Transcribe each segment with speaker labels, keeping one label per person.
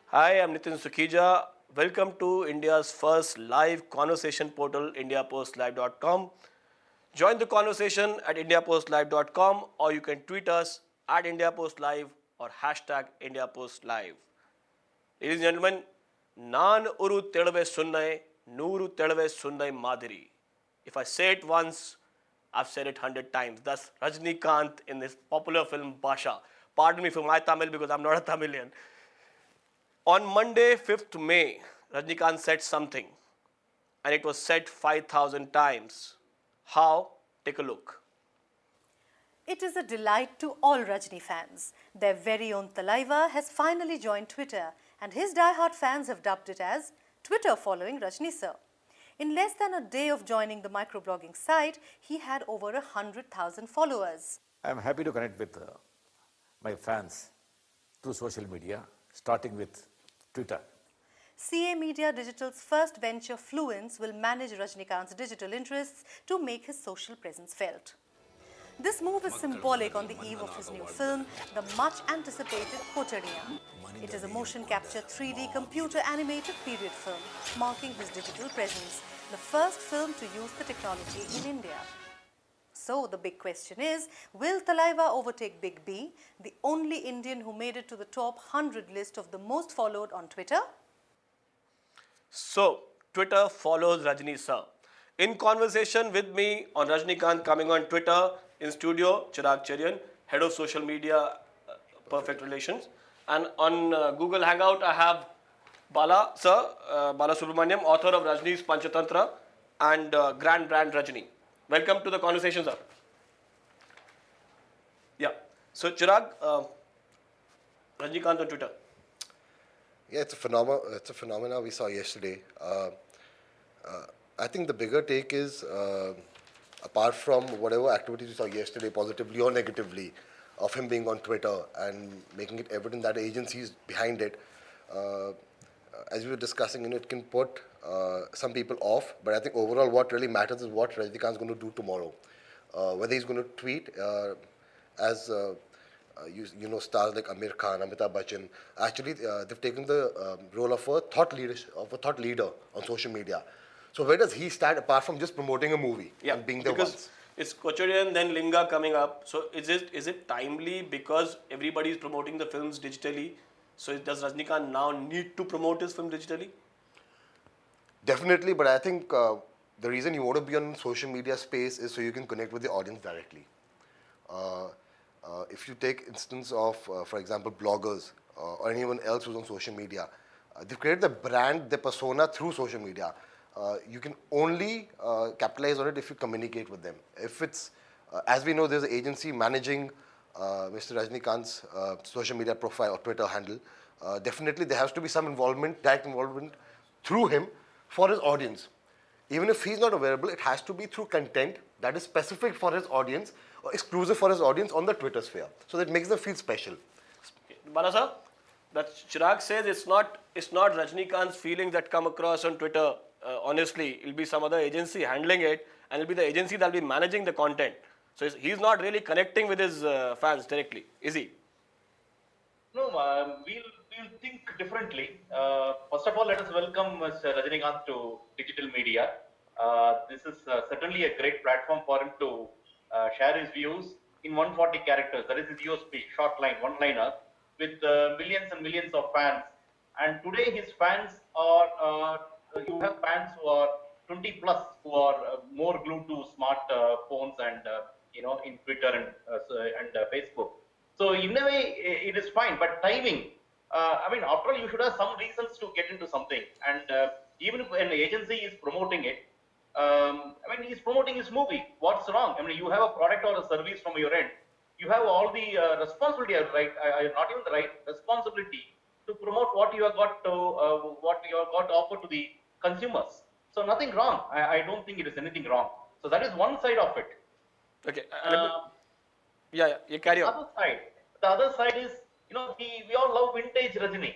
Speaker 1: Hi, I'm Nitin Sukhija. Welcome to India's first live conversation portal, indiapostlive.com. Join the conversation at indiapostlive.com or you can tweet us at indiapostlive or hashtag indiapostlive. Ladies and gentlemen, Nan Uru Telve Sunnai, Nuru Telve Sunnai Madhiri. If I say it once, I've said it 100 times. Thus, Rajnikant in this popular film Basha. Pardon me for my Tamil because I'm not a Tamilian. On Monday, 5th May, Rajnikant said something, and it was said 5,000 times. How? Take a look.
Speaker 2: It is a delight to all Rajni fans. Their very own Talaiva has finally joined Twitter, and his die-hard fans have dubbed it as Twitter following Rajni sir. In less than a day of joining the microblogging site, he had over 100,000 followers.
Speaker 3: I am happy to connect with my fans through social media, starting with Twitter.
Speaker 2: CA Media Digital's first venture, Fluence, will manage Rajnikant's digital interests to make his social presence felt. This move is symbolic on the eve of his new film, the much-anticipated Kochadiya. It is a motion capture 3D computer-animated period film, marking his digital presence, the first film to use the technology in India. So the big question is, will Talaiva overtake Big B, the only Indian who made it to the top 100 list of the most followed on Twitter?
Speaker 1: So, Twitter follows Rajni sir. In conversation with me on Rajnikant coming on Twitter, in studio, Chirag Cherian, head of social media, Perfect Relations. And on Google Hangout, I have Bala sir, Bala Subramaniam, author of Rajni's Panchatantra and Grand Brand Rajni. Welcome to the conversation, sir. Yeah. So, Chirag, Rajnikant on Twitter.
Speaker 4: Yeah, it's a phenomena we saw yesterday. I think the bigger take is, apart from whatever activities we saw yesterday, positively or negatively, of him being on Twitter and making it evident that agencies behind it, as we were discussing, it can put some people off. But I think overall, what really matters is what Rajnikant's going to do tomorrow. Whether he's going to tweet as stars like Amir Khan, Amitabh Bachchan. Actually, they've taken the role of a thought leader on social media. So where does he stand apart from just promoting a movie and being there once?
Speaker 1: It's Kochadiya and then Linga coming up. So is it timely because everybody is promoting the films digitally? So does Rajnikant now need to promote his film digitally?
Speaker 4: Definitely, but I think the reason you want to be on social media space is so you can connect with the audience directly. If you take instance of, for example, bloggers or anyone else who's on social media, they've created the brand, the persona through social media. You can only capitalize on it if you communicate with them. If it's, as we know, there's an agency managing Mr. Rajnikant's social media profile or Twitter handle. Definitely there has to be some involvement, direct involvement through him for his audience. Even if he's not available, it has to be through content that is specific for his audience or exclusive for his audience on the Twitter sphere. So that makes them feel special.
Speaker 1: Bala sir, that Chirag says it's not Rajnikant's feelings that come across on Twitter. Honestly, it'll be some other agency handling it, and it'll be the agency that'll be managing the content. So he's not really connecting with his fans directly, is he?
Speaker 5: No, we'll think differently. First of all, let us welcome Mr. Rajnikant to digital media. This is certainly a great platform for him to share his views in 140 characters. That is his USP, short line, one-liner, with millions and millions of fans. And today his fans are, you have fans who are 20 plus, who are more glued to smart phones and, in Twitter and Facebook. So in a way, it is fine, but timing, after all, you should have some reasons to get into something. And even if an agency is promoting it, he's promoting his movie. What's wrong? You have a product or a service from your end. You have all the responsibility, right? Not even the right responsibility to promote what you have got to offer to the consumers. So nothing wrong. I don't think it is anything wrong. So that is one side of it.
Speaker 1: Okay. You carry on.
Speaker 5: The other side is, we all love vintage Rajni,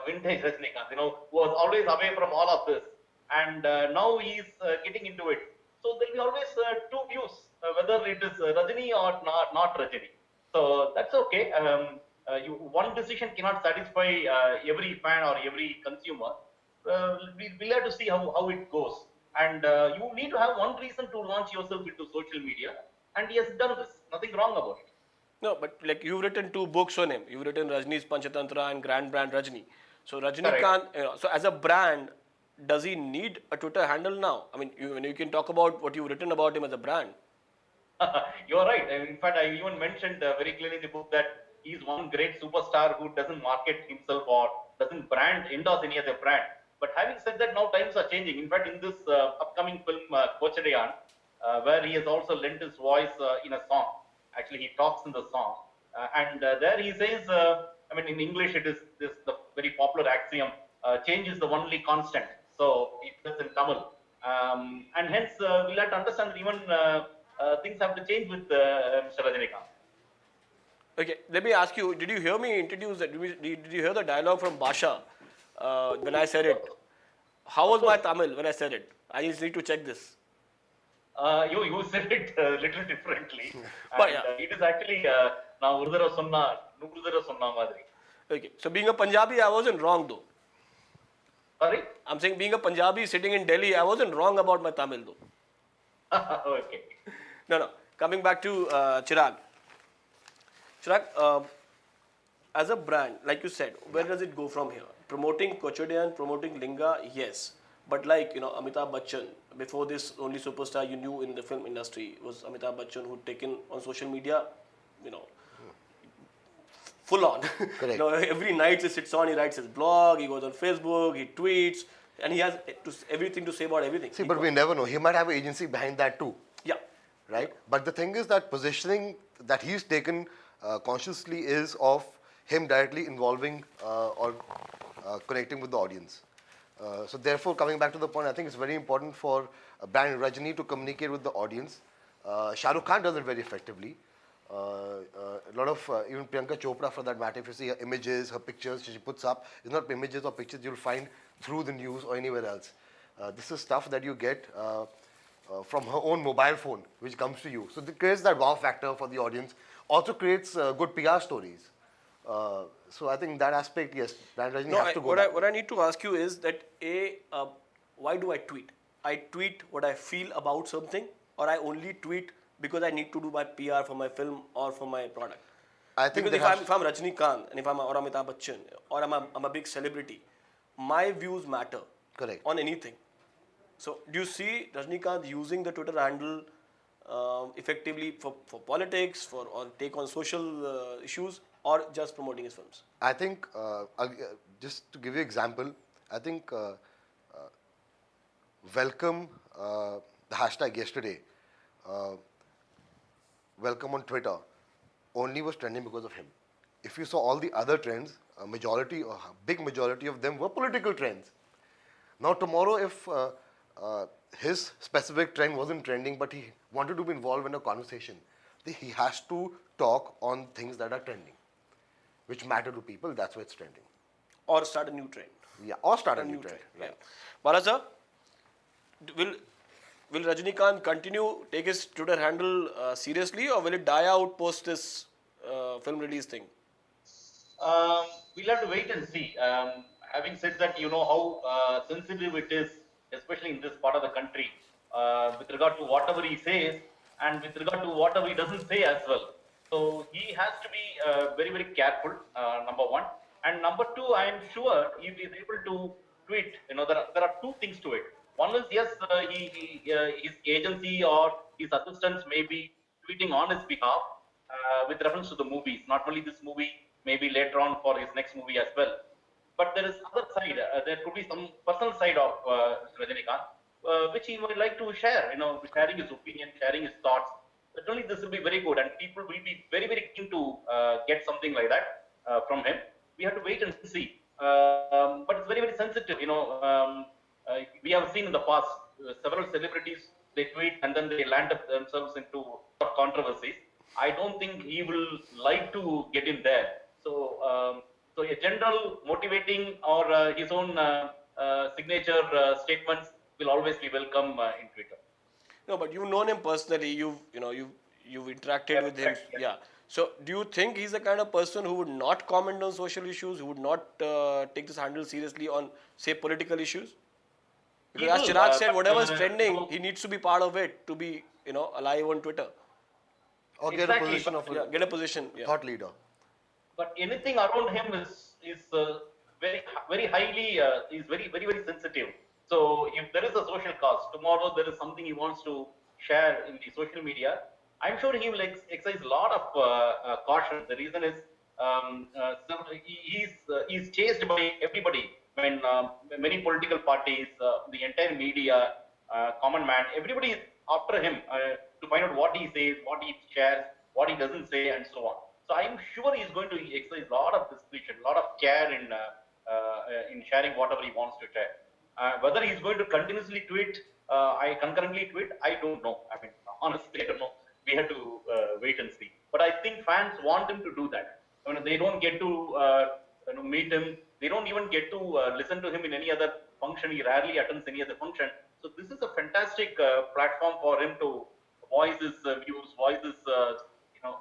Speaker 5: vintage Rajnikant, who was always away from all of this. And now he's getting into it. So there will be always two views, whether it is Rajini or not Rajini. So that's okay. One decision cannot satisfy every fan or every consumer. We'll have to see how it goes. And you need to have one reason to launch yourself into social media. And he has done this. Nothing wrong about it.
Speaker 1: No, but like you've written two books on him. You've written Rajni's Panchatantra and Grand Brand Rajni. So
Speaker 5: Correct.
Speaker 1: Rajnikant, so as a brand, does he need a Twitter handle now? I mean, you can talk about what you've written about him as a brand.
Speaker 5: You're right. In fact, I even mentioned very clearly in the book that he's one great superstar who doesn't market himself or doesn't endorse any other brand. But having said that, now times are changing. In fact, in this upcoming film, Kochadayan, where he has also lent his voice in a song. Actually, he talks in the song. And there he says, I mean, in English, it is the very popular axiom, change is the only constant. So it says in Tamil. And hence, we'll have to understand that even things have to change with Mr. Rajinikanth.
Speaker 1: Okay, let me ask you, did you hear me introduce that? Did you hear the dialogue from Basha when I said it? How was my Tamil when I said it? I just need to check this.
Speaker 5: You said it a little differently.
Speaker 1: But
Speaker 5: And,
Speaker 1: yeah.
Speaker 5: it is actually, நான் ஒரு தடவை சொன்னா 100 தடவை சொன்ன மாதிரி.
Speaker 1: Okay, so being a Punjabi, I wasn't wrong though.
Speaker 5: Sorry?
Speaker 1: I'm saying being a Punjabi sitting in Delhi, I wasn't wrong about my Tamil though.
Speaker 5: Okay.
Speaker 1: No. Coming back to Chirag. Chirag, as a brand, like you said, where does it go from here? Promoting Kochadayan, promoting Linga, yes. But like, Amitabh Bachchan, before this, only superstar you knew in the film industry was Amitabh Bachchan, who'd taken on social media, full on.
Speaker 4: Correct.
Speaker 1: Every night he sits on, he writes his blog, he goes on Facebook, he tweets, and he has everything to say about everything.
Speaker 4: See, but we never know. He might have an agency behind that too.
Speaker 1: Yeah.
Speaker 4: Right? But the thing is that positioning that he's taken consciously is of him directly involving or connecting with the audience. So therefore, coming back to the point, I think it's very important for brand Rajni to communicate with the audience. Shah Rukh Khan does it very effectively. A lot of, even Priyanka Chopra for that matter, if you see her images, her pictures she puts up, it's not images or pictures you'll find through the news or anywhere else. This is stuff that you get from her own mobile phone, which comes to you. So it creates that wow factor for the audience. Also creates good PR stories. So I think that aspect, yes, brand Rajni has to go.
Speaker 1: What I need to ask you is that why do I tweet? I tweet what I feel about something, or I only tweet because I need to do my PR for my film or for my product.
Speaker 4: I think
Speaker 1: because if I'm Rajinikanth and if I'm or Amitabh Bachchan or I'm a big celebrity, my views matter.
Speaker 4: Correct.
Speaker 1: On anything. So do you see Rajinikanth using the Twitter handle effectively for politics, or take on social issues, or just promoting his films?
Speaker 4: I think, just to give you an example, I think welcome, the hashtag yesterday, welcome on Twitter, only was trending because of him. If you saw all the other trends, a big majority of them were political trends. Now tomorrow, if his specific trend wasn't trending, but he wanted to be involved in a conversation, he has to talk on things that are trending, which matter to people. That's why it's trending.
Speaker 1: Or start a new trend.
Speaker 4: Yeah, or start a new trend.
Speaker 1: Right. Bala sir, will Rajinikanth take his Twitter handle seriously, or will it die out post this film release thing?
Speaker 5: We'll have to wait and see. Having said that, you know how sensitive it is, especially in this part of the country, with regard to whatever he says and with regard to whatever he doesn't say as well. So he has to be very, very careful, number one. And number two, I am sure if he is able to tweet, there are two things to it. One is, yes, his agency or his assistants may be tweeting on his behalf with reference to the movies, not only this movie, maybe later on for his next movie as well. But there is other side, there could be some personal side of Rajinikanth, which he would like to share, sharing his opinion, sharing his thoughts. Certainly this will be very good, and people will be very, very keen to get something like that from him. We have to wait and see. But it's very, very sensitive, we have seen in the past several celebrities, they tweet and then they land up themselves into controversies. I don't think he will like to get in there. So, so a general motivating or his own signature statements will always be welcome in Twitter.
Speaker 1: No, but you've known him personally. You've interacted with him.
Speaker 5: Correct, yes.
Speaker 1: Yeah. So do you think he's the kind of person who would not comment on social issues, who would not take this handle seriously on, say, political issues?
Speaker 5: He
Speaker 1: Because as
Speaker 5: will,
Speaker 1: Chirag said, whatever is
Speaker 5: you
Speaker 1: trending,
Speaker 5: know,
Speaker 1: he needs to be part of it to be, alive on Twitter.
Speaker 4: Or get a
Speaker 5: Exactly,
Speaker 4: position
Speaker 5: but-
Speaker 4: of
Speaker 1: Yeah,
Speaker 4: a
Speaker 1: get a position. Yeah.
Speaker 4: thought leader.
Speaker 5: but anything around him is very highly is very sensitive. So if there is a social cause tomorrow, there is something he wants to share in the social media, I'm sure he will exercise a lot of caution. The reason is he's chased by everybody. When many political parties, the entire media, common man, everybody is after him to find out what he says, what he shares, what he doesn't say, and so on. So I'm sure he's going to exercise a lot of discretion, a lot of care in sharing whatever he wants to share. Whether he's going to continuously tweet, I concurrently tweet, I don't know. I mean, honestly, I don't know. We have to wait and see. But I think fans want him to do that. I mean, they don't get to meet him. They don't even get to listen to him in any other function. He rarely attends any other function. So this is a fantastic platform for him to voice his views, voice his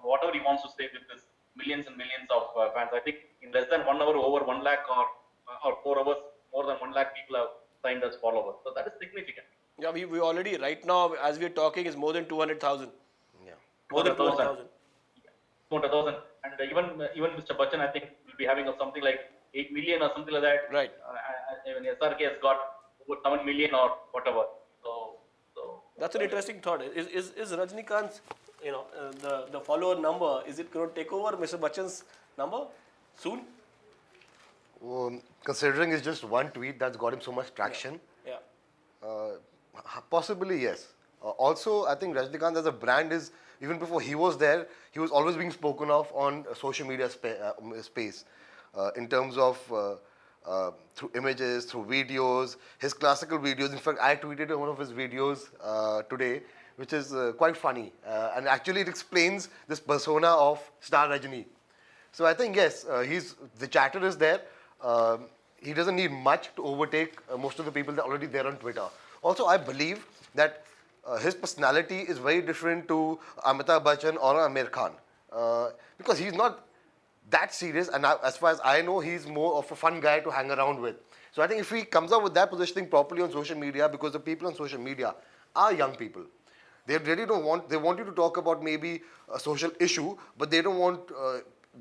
Speaker 5: whatever he wants to say with his millions and millions of fans. I think in less than 1 hour, over 1 lakh or 4 hours, more than 1 lakh people have signed as followers. So that is significant.
Speaker 1: Yeah, we already, right now, as we're talking, is more than 200,000.
Speaker 4: Yeah.
Speaker 1: More than
Speaker 5: 200,000.
Speaker 1: 200,000.
Speaker 5: 200,000. And even Mr. Bachchan, I think, will be having something like 8 million or something like that.
Speaker 1: Right.
Speaker 5: Even SRK has got over 7 million or whatever. So
Speaker 1: That's an interesting thought. Is Rajnikant's, the follower number, is it going to take over Mr. Bachchan's number soon?
Speaker 4: Considering it's just one tweet that's got him so much traction,
Speaker 1: Yeah.
Speaker 4: possibly yes. Also, I think Rajnikant as a brand is, even before he was there, he was always being spoken of on social media space in terms of through images, through videos, his classical videos. In fact, I tweeted one of his videos today, which is quite funny. And actually it explains this persona of Star Rajini. So I think, yes, the chatter is there. He doesn't need much to overtake most of the people that are already there on Twitter. Also, I believe that his personality is very different to Amitabh Bachchan or Amir Khan. Because he's not that serious, and as far as I know, he's more of a fun guy to hang around with. So I think if he comes up with that positioning properly on social media, because the people on social media are young people, they really they want you to talk about maybe a social issue, but they don't want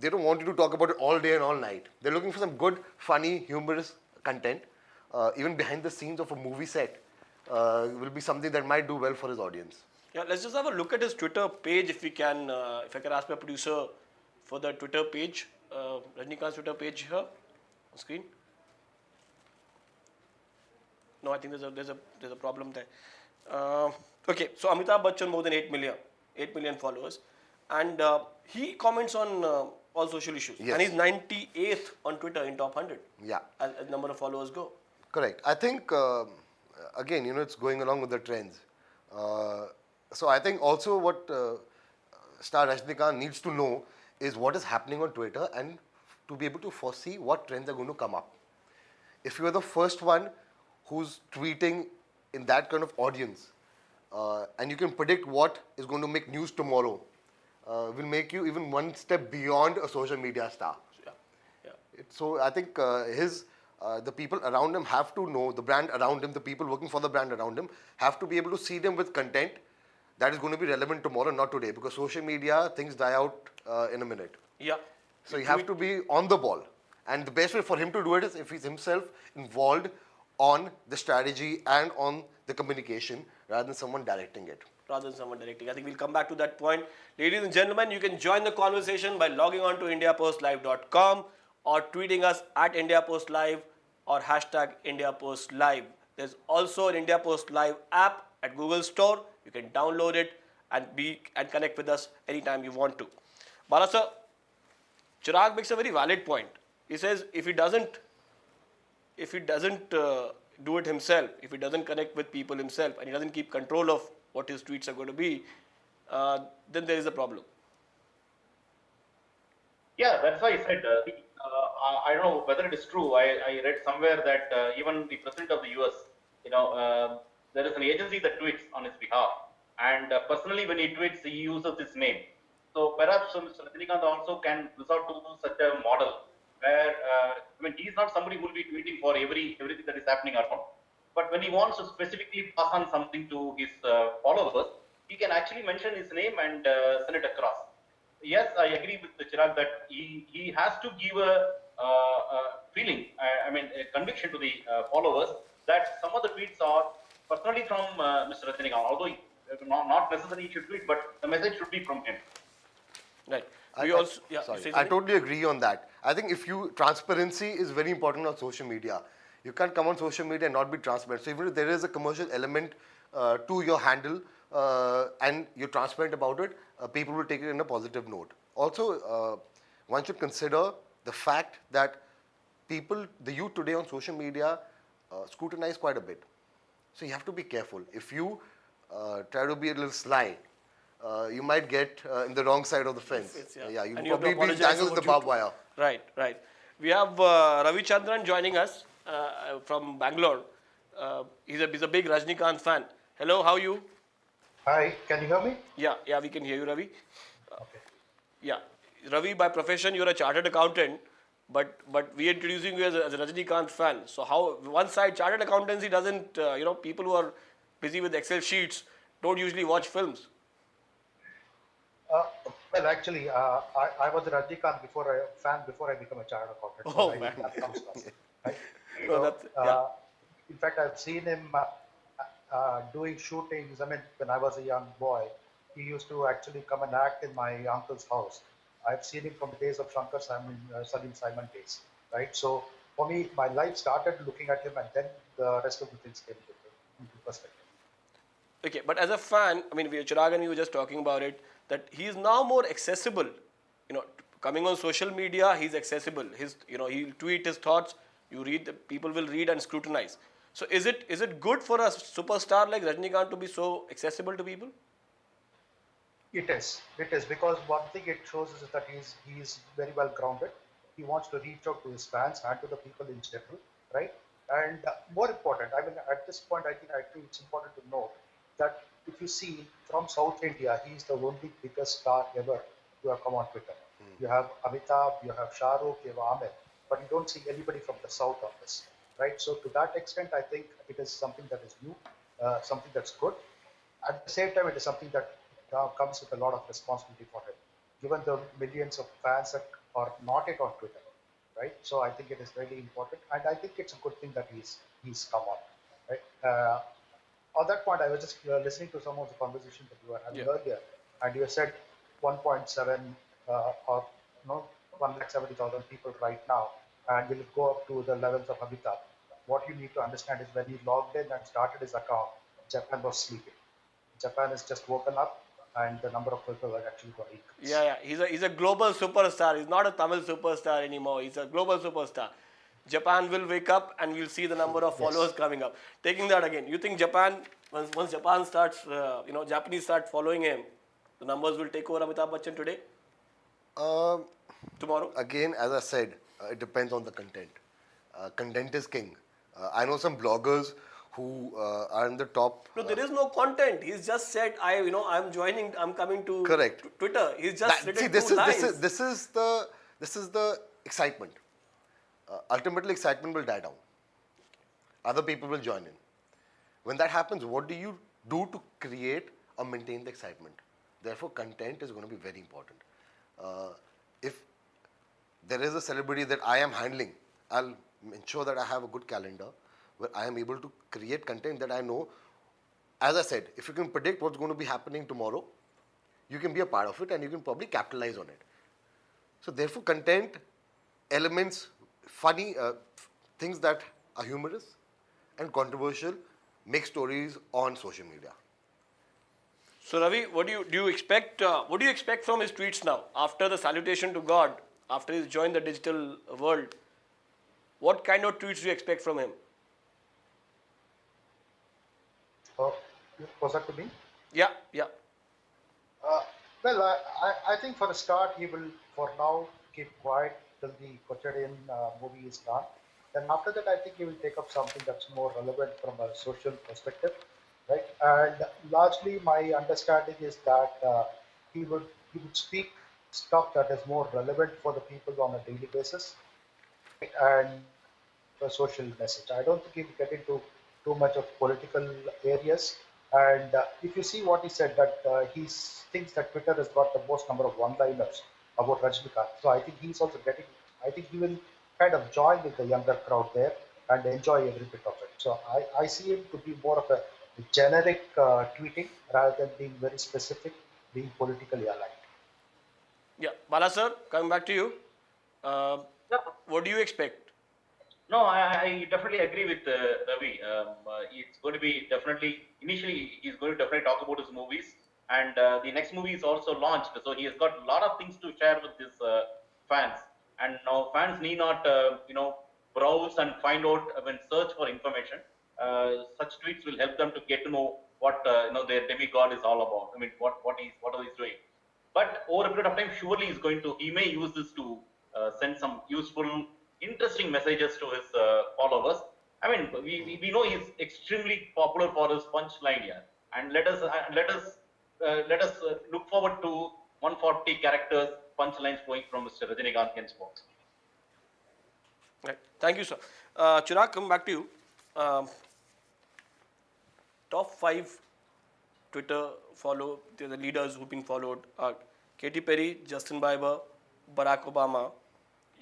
Speaker 4: you to talk about it all day and all night. They're looking for some good, funny, humorous content, even behind the scenes of a movie set. Will be something that might do well for his audience.
Speaker 1: Yeah, let's just have a look at his Twitter page if we can. If I can ask my producer for the Twitter page, Rajnikant's Twitter page here on screen. No, I think there's a problem there. Okay, so Amitabh Bachchan more than 8 million followers, and he comments on all social issues,
Speaker 4: Yes.
Speaker 1: and he's 98th on Twitter in top 100.
Speaker 4: Yeah.
Speaker 1: As number of followers go.
Speaker 4: Correct. I think, again, it's going along with the trends. So I think also what Star Rajnikant needs to know is what is happening on Twitter and to be able to foresee what trends are going to come up. If you are the first one who's tweeting in that kind of audience, and you can predict what is going to make news tomorrow, will make you even one step beyond a social media star.
Speaker 1: Yeah.
Speaker 4: So I think the people around him have to know, the brand around him, the people working for the brand around him, have to be able to see them with content that is going to be relevant tomorrow, not today, because social media, things die out in a minute.
Speaker 1: Yeah.
Speaker 4: So you have to be on the ball. And the best way for him to do it is if he's himself involved on the strategy and on the communication rather than someone directing it.
Speaker 1: Rather than someone directing. I think we'll come back to that point. Ladies and gentlemen, you can join the conversation by logging on to indiapostlive.com or tweeting us at indiapostlive or hashtag indiapostlive. There's also an India Post Live app at Google Store. You can download it and connect with us anytime you want to. Bala sir, Chirag makes a very valid point. He says if he doesn't do it himself, if he doesn't connect with people himself, and he doesn't keep control of what his tweets are going to be, then there is a problem.
Speaker 5: Yeah, that's why I said, I don't know whether it is true. I read somewhere that even the president of the US, there is an agency that tweets on his behalf. And personally, when he tweets, he uses his name. So perhaps Mr. Rajinikanth also can resort to such a model where he's not somebody who will be tweeting for everything that is happening around. But when he wants to specifically pass on something to his followers, he can actually mention his name and send it across. Yes, I agree with the Chirag that he has to give a feeling, a conviction to the followers that some of the tweets are personally from Mr. Rajinikanth, although not necessarily he should tweet, but the message should be from him.
Speaker 1: Right.
Speaker 4: I-
Speaker 1: We
Speaker 4: I-
Speaker 1: also, yeah,
Speaker 4: sorry,
Speaker 1: say
Speaker 4: I
Speaker 1: something?
Speaker 4: totally agree on that. I think transparency is very important on social media. You can't come on social media and not be transparent. So even if there is a commercial element to your handle and you're transparent about it, people will take it in a positive note. Also, one should consider the fact that the youth today on social media scrutinize quite a bit. So you have to be careful. If you try to be a little sly, you might get in the wrong side of the fence. Yeah, you'll
Speaker 1: And you have to
Speaker 4: probably be
Speaker 1: apologize
Speaker 4: entangled
Speaker 1: for
Speaker 4: in the
Speaker 1: what you
Speaker 4: barbed
Speaker 1: do.
Speaker 4: wire.
Speaker 1: Right, right. We have Ravi Chandran joining us from Bangalore. He's a big Rajnikant fan. Hello, how are you?
Speaker 6: Hi, can you hear me?
Speaker 1: Yeah, we can hear you, Ravi.
Speaker 6: Okay.
Speaker 1: Yeah, Ravi, by profession, you're a chartered accountant, but we are introducing you as a Rajnikant fan. So how one side chartered accountancy doesn't, people who are busy with Excel sheets don't usually watch films.
Speaker 6: Uh, well, actually, I was a Rajnikant fan before I became a chartered accountant.
Speaker 1: Oh,
Speaker 6: I think
Speaker 1: man.
Speaker 6: that comes first, right?
Speaker 1: No,
Speaker 6: So,
Speaker 1: that's, yeah.
Speaker 6: in fact, I've seen him doing shootings. I mean, when I was a young boy, he used to actually come and act in my uncle's house. I've seen him from the days of Shankar Simon, Salim Simon days, right? So for me, my life started looking at him, and then the rest of the things came into perspective.
Speaker 1: Okay, but as a fan, I mean, Chirag and we were just talking about it, that he is now more accessible. Coming on social media, he's accessible. He'll tweet his thoughts. People will read and scrutinize. So is it good for a superstar like Rajnikant to be so accessible to people?
Speaker 6: It is. It is because one thing it shows is that he's very well grounded. He wants to reach out to his fans and to the people in general, right? And more important, I mean, at this point, I think it's important to note that if you see from South India, he is the only biggest star ever to have come on Twitter. You have Amitabh, you have Shah Rukh, you have Amir, but you don't see anybody from the South on this, right? So to that extent, I think it is something that is new, something that's good. At the same time, it is something that comes with a lot of responsibility for him, given the millions of fans that are not yet on Twitter, right? So I think it is really important, and I think it's a good thing that he's come on, right? On that point, I was just listening to some of the conversations that you were having earlier, and you said 1.7 or 170,000 people right now, and will it go up to the levels of Amitabh? What you need to understand is when he logged in and started his account, Japan was sleeping. Japan has just woken up, and the number of people are actually going to increase.
Speaker 1: Yeah. He's a global superstar. He's not a Tamil superstar anymore. He's a global superstar. Japan will wake up and we'll see the number of followers coming up. Taking that again, you think Japan, once Japan starts, Japanese start following him, the numbers will take over Amitabh Bachchan today? Tomorrow?
Speaker 4: Again, as I said, it depends on the content. Content is king. I know some bloggers who are in the top.
Speaker 1: No, there is no content. He's just said, I'm coming to
Speaker 4: Correct.
Speaker 1: Twitter. He's just written
Speaker 4: this
Speaker 1: two
Speaker 4: is
Speaker 1: lines.
Speaker 4: this is the excitement. Ultimately, excitement will die down. Other people will join in. When that happens, what do you do to create or maintain the excitement? Therefore, content is going to be very important. If there is a celebrity that I am handling, I'll ensure that I have a good calendar where I am able to create content that I know. As I said, if you can predict what's going to be happening tomorrow, you can be a part of it and you can probably capitalize on it. So therefore, content, elements, funny things that are humorous and controversial, make stories on social media.
Speaker 1: So Ravi, what do you expect? What do you expect from his tweets now after the salutation to God? After he's joined the digital world, what kind of tweets do you expect from him?
Speaker 6: Was that to me?
Speaker 1: Yeah.
Speaker 6: Well, I think for a start, he will, for now, keep quiet till the Kochadian movie is done. Then after that, I think he will take up something that's more relevant from a social perspective. right? And largely, my understanding is that he would he would speak stuff that is more relevant for the people on a daily basis, and a social message. I don't think he will get into too much of political areas. And if you see what he said, that he thinks that Twitter has got the most number of one-liners about Rajnikant. So I think he's also getting. I think he will kind of join with the younger crowd there and enjoy every bit of it. So I see him to be more of a generic tweeting rather than being very specific, being politically aligned.
Speaker 1: Yeah, Bala sir, coming back to you. Uh,
Speaker 5: Yeah.
Speaker 1: what do you expect?
Speaker 5: No, I definitely agree with Ravi. It's going to be definitely, initially, he's going to definitely talk about his movies. And the next movie is also launched. So he has got a lot of things to share with his fans. And now fans need not, browse and find out when search for information. Such tweets will help them to get to know what, their demigod is all about. I mean, what are he's doing. But over a period of time, surely he may use this to send some useful, interesting messages to his followers. I mean, we know he's extremely popular for his punchline here, and let us look forward to 140 characters punchlines flowing from Mr. Rajinikanth henceforth.
Speaker 1: Right. Thank you, sir. Chirag, come back to you. Um, top 5 Twitter the leaders who've been followed are Katy Perry, Justin Bieber, Barack Obama,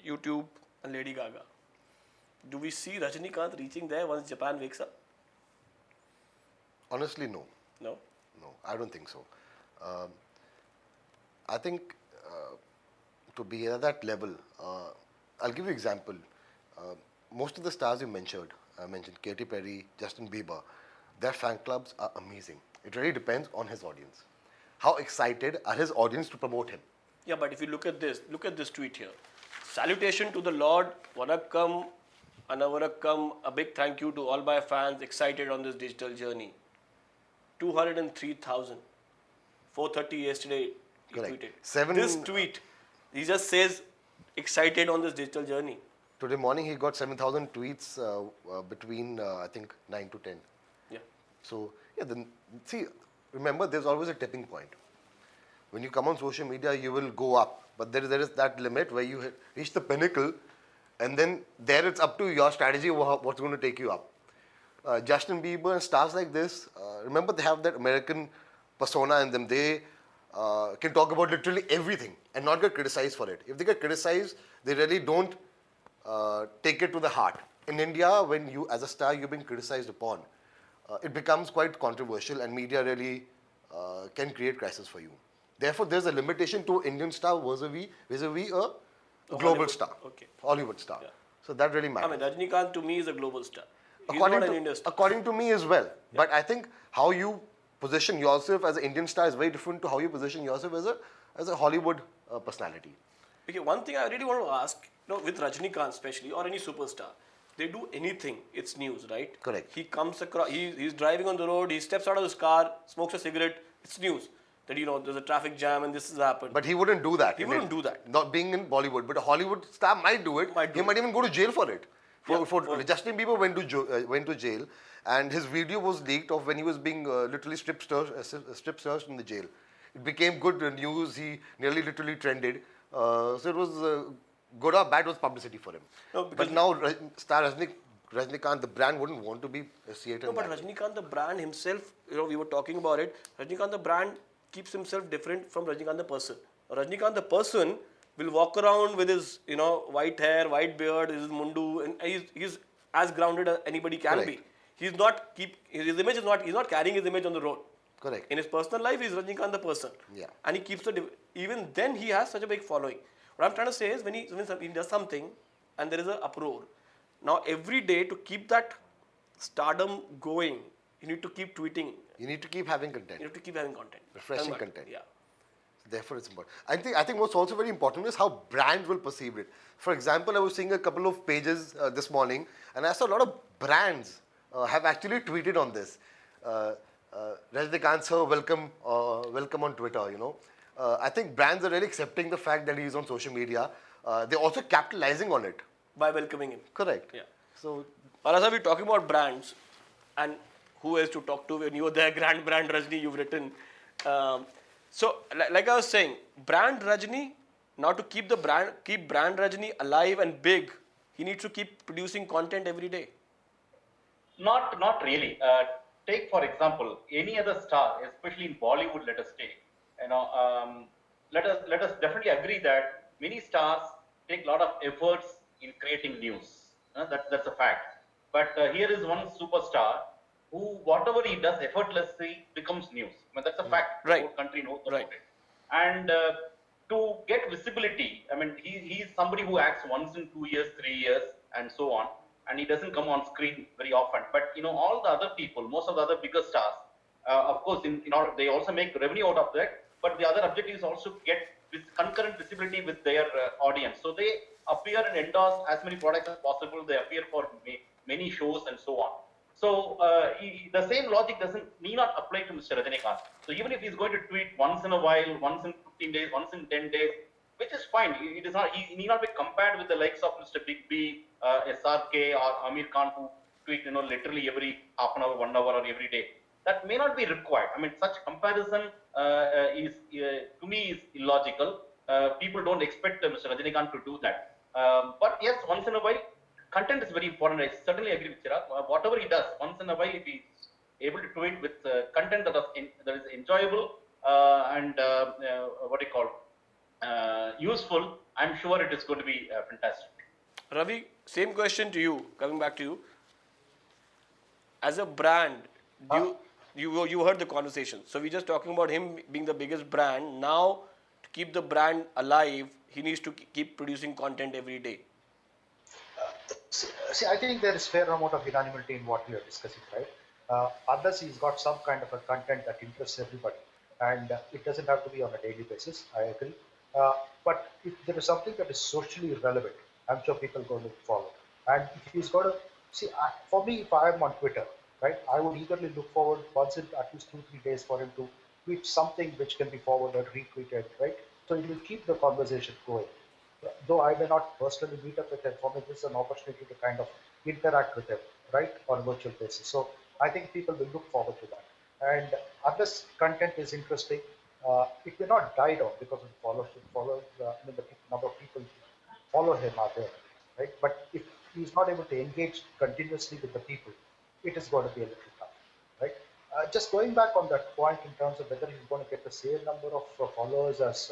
Speaker 1: YouTube, and Lady Gaga. Do we see Rajinikanth reaching there once Japan wakes up?
Speaker 4: Honestly, no.
Speaker 1: No?
Speaker 4: No, I don't think so. I think to be at that level, I'll give you an example. Most of the stars you mentioned, I mentioned Katy Perry, Justin Bieber, their fan clubs are amazing. It really depends on his audience. How excited are his audience to promote him?
Speaker 1: Yeah, but if you look at this tweet here. Salutation to the Lord, Vanakkam, Anavanakkam, a big thank you to all my fans excited on this digital journey. 203,000. 4:30 yesterday, he
Speaker 4: Correct.
Speaker 1: tweeted. This tweet, he just says, excited on this digital journey.
Speaker 4: Today morning he got 7,000 tweets between I think 9 to 10.
Speaker 1: Yeah.
Speaker 4: So yeah, then see, remember there's always a tipping point. When you come on social media, you will go up, but there is that limit where you reach the pinnacle, and then there it's up to your strategy what's going to take you up. Justin Bieber and stars like this, remember they have that American persona in them. They can talk about literally everything and not get criticized for it. If they get criticized, they really don't take it to the heart. In India, when you, as a star, you're being criticized upon, it becomes quite controversial, and media really can create crisis for you. Therefore, there's a limitation to Indian star vis-a-vis a global
Speaker 1: Hollywood,
Speaker 4: star,
Speaker 1: okay.
Speaker 4: Hollywood star.
Speaker 1: Yeah.
Speaker 4: So that really matters.
Speaker 1: I mean, Rajinikanth to me is a global star. He's not an Indian star.
Speaker 4: According to me as well. Yeah. But I think how you position yourself as an Indian star is very different to how you position yourself as a Hollywood personality.
Speaker 1: Okay, one thing I really want to ask, with Rajinikanth especially, or any superstar, they do anything, it's news, right?
Speaker 4: Correct.
Speaker 1: He comes across, he's driving on the road, he steps out of his car, smokes a cigarette, it's news. That, there's a traffic jam and this has happened.
Speaker 4: But he wouldn't do that.
Speaker 1: He wouldn't do that.
Speaker 4: Not being in Bollywood, but a Hollywood star might do it. He might even go to jail for it. Justin Bieber went to jail, and his video was leaked of when he was being literally strip searched in the jail. It became good news. He nearly literally trended. So it was good or bad was publicity for him.
Speaker 1: No,
Speaker 4: but now star Rajinikanth, the brand wouldn't want to be associated.
Speaker 1: No, but Rajinikanth, the brand himself, we were talking about it. Rajinikanth, the brand keeps himself different from Rajinikanth, the person. Rajinikanth, the person, will walk around with his, white hair, white beard, his mundu, and he's as grounded as anybody can
Speaker 4: Correct.
Speaker 1: be. He's not his image is not. He's not carrying his image on the road.
Speaker 4: Correct.
Speaker 1: In his personal life, he's Rajinikanth, the person.
Speaker 4: Yeah.
Speaker 1: And he keeps even then he has such a big following. What I'm trying to say is when he does something and there is an uproar, now every day to keep that stardom going, you need to keep tweeting.
Speaker 4: You need to keep having content.
Speaker 1: You have to keep having content.
Speaker 4: Refreshing content.
Speaker 1: Yeah.
Speaker 4: Therefore, it's important. I think what's also very important is how brands will perceive it. For example, I was seeing a couple of pages this morning, and I saw a lot of brands have actually tweeted on this. Rajinikanth sir, welcome on Twitter. I think brands are really accepting the fact that he's on social media. They're also capitalizing on it
Speaker 1: By welcoming him.
Speaker 4: Correct.
Speaker 1: Yeah.
Speaker 4: So
Speaker 1: Bala sir, we're talking about brands, and who else to talk to when you were there, Grand Brand Rajni, you've written. So, like I was saying, Brand Rajni, now to keep Brand Rajni alive and big, he needs to keep producing content every day.
Speaker 5: Not really. Take for example any other star, especially in Bollywood. Let us take, you know, let us definitely agree that many stars take a lot of efforts in creating news. That's a fact. But here is one superstar who, whatever he does effortlessly, becomes news. I mean, that's a fact. The
Speaker 1: Right.
Speaker 5: whole country knows
Speaker 1: Right.
Speaker 5: about it. And to get visibility, I mean, he's somebody who acts once in 2 years, 3 years, and so on, and he doesn't come on screen very often. But all the other people, most of the other bigger stars, of course, in order they also make revenue out of that. But the other objective is also to get this concurrent visibility with their audience. So they appear and endorse as many products as possible. They appear for many shows and so on. So the same logic need not apply to Mr. Rajinikanth. So even if he's going to tweet once in a while, once in 15 days, once in 10 days, which is fine. It is not. He need not be compared with the likes of Mr. Big B, SRK, or Amir Khan, who tweet literally every half an hour, 1 hour, or every day. That may not be required. I mean, such comparison is to me is illogical. People don't expect Mr. Rajinikanth to do that. But yes, once in a while, content is very important. I certainly agree with Chirag. Whatever he does, once in a while, if he's able to tweet with content that is enjoyable and what do you call useful, I'm sure it is going to be fantastic.
Speaker 1: Ravi, same question to you, coming back to you. As a brand, you heard the conversation. So we're just talking about him being the biggest brand. Now, to keep the brand alive, he needs to keep producing content every day.
Speaker 6: See, I think there is fair amount of unanimity in what we are discussing, right? Unless he's got some kind of a content that interests everybody, and it doesn't have to be on a daily basis. I agree. But if there is something that is socially relevant, I'm sure people are going to follow. And if he's got to see, for me, if I am on Twitter, right, I would eagerly look forward once in at least 2-3 days for him to tweet something which can be forwarded, retweeted, right? So it will keep the conversation going. Though I may not personally meet up with him, for me this is an opportunity to kind of interact with him, right, on a virtual basis. So I think people will look forward to that. And unless content is interesting, it may not die down because of the followers. I mean, the number of people who follow him are there, right? But if he's not able to engage continuously with the people, it is going to be a little tough, right? Just going back on that point in terms of whether he's going to get the same number of followers as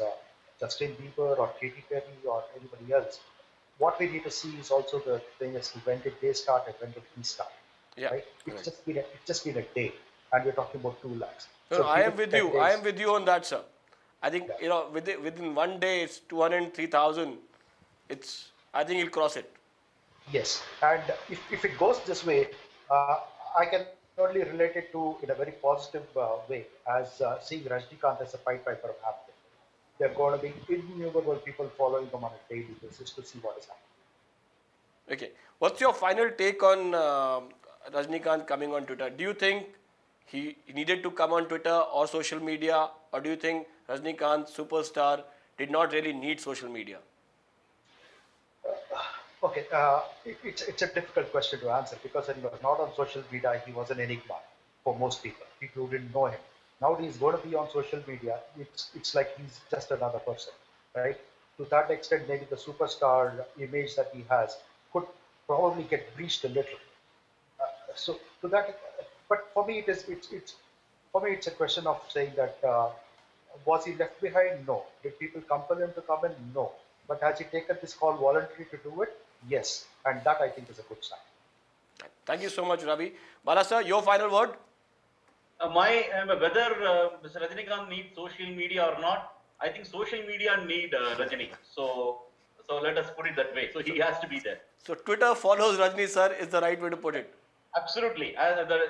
Speaker 6: Justin Bieber or Katy Perry or anybody else, what we need to see is also the thing is when did they start and when did he start?
Speaker 1: Yeah,
Speaker 6: right? It's just been a day, and we're talking about 2 lakhs.
Speaker 1: No, I am with you. I am with you on that, sir. I think within one day it's 203,000. I think he'll cross it.
Speaker 6: Yes, and if it goes this way, I can only relate it to in a very positive way as seeing Rajnikant as a Pied Piper of happiness. There are going to be innumerable people following them on a daily basis to see what is happening.
Speaker 1: Okay. What's your final take on Rajnikant coming on Twitter? Do you think he needed to come on Twitter or social media, or do you think Rajnikant, superstar, did not really need social media?
Speaker 6: Okay, it's a difficult question to answer because when he was not on social media, he was an enigma for most people who didn't know him. Now he's going to be on social media. It's like he's just another person, right? To that extent, maybe the superstar image that he has could probably get breached a little. So to that, but for me, it's a question of saying that was he left behind? No. Did people compel him to come in? No. But has he taken this call voluntarily to do it? Yes. And that I think is a good sign.
Speaker 1: Thank you so much, Ravi. Bala sir, your final word?
Speaker 5: Whether Mr. Rajinikanth needs social media or not, I think social media need Rajini. So let us put it that way. So he has to be there.
Speaker 1: So Twitter follows Rajni sir is the right way to put it.
Speaker 5: Absolutely.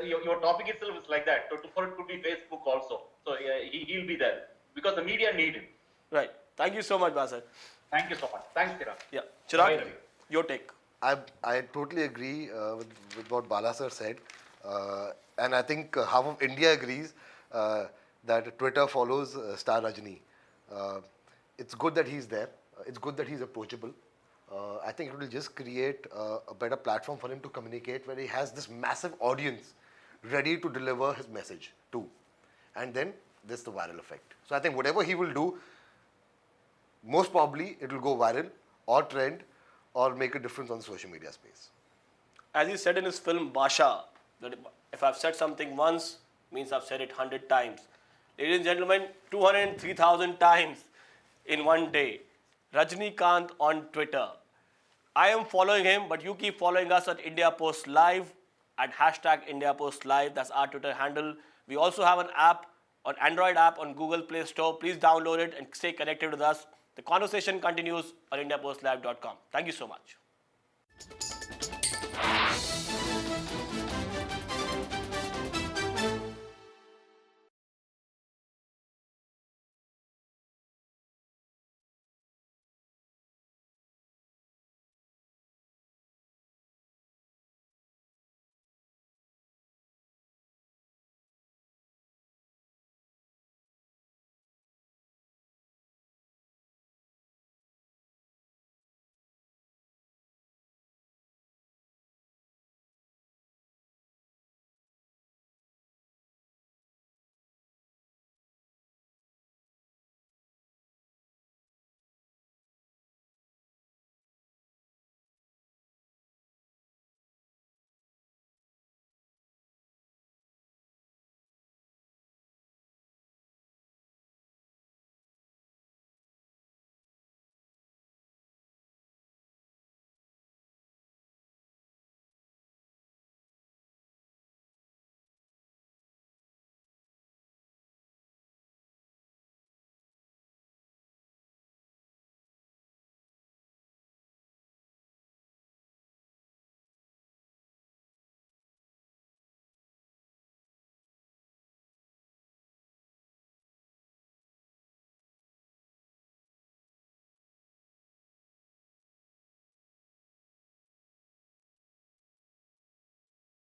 Speaker 5: Your topic itself is like that. So for it could be Facebook also. So he'll be there because the media need him.
Speaker 1: Right. Thank you so much, Bala sir.
Speaker 5: Thank you so much. Thanks, Chirag.
Speaker 1: Yeah. Chirag, your take.
Speaker 4: I totally agree with what Bala sir said. And I think half of India agrees that Twitter follows Star Rajni. It's good that he's there. It's good that he's approachable. I think it will just create a better platform for him to communicate where he has this massive audience ready to deliver his message too. And then there's the viral effect. So I think whatever he will do, most probably it will go viral or trend or make a difference on the social media space.
Speaker 1: As he said in his film Basha, that if I've said something once, means I've said it 100 times. Ladies and gentlemen, 203,000 times in one day. Rajnikant on Twitter. I am following him, but you keep following us at India Post Live, at hashtag India Post Live. That's our Twitter handle. We also have an app, an Android app on Google Play Store. Please download it and stay connected with us. The conversation continues on IndiaPostLive.com. Thank you so much.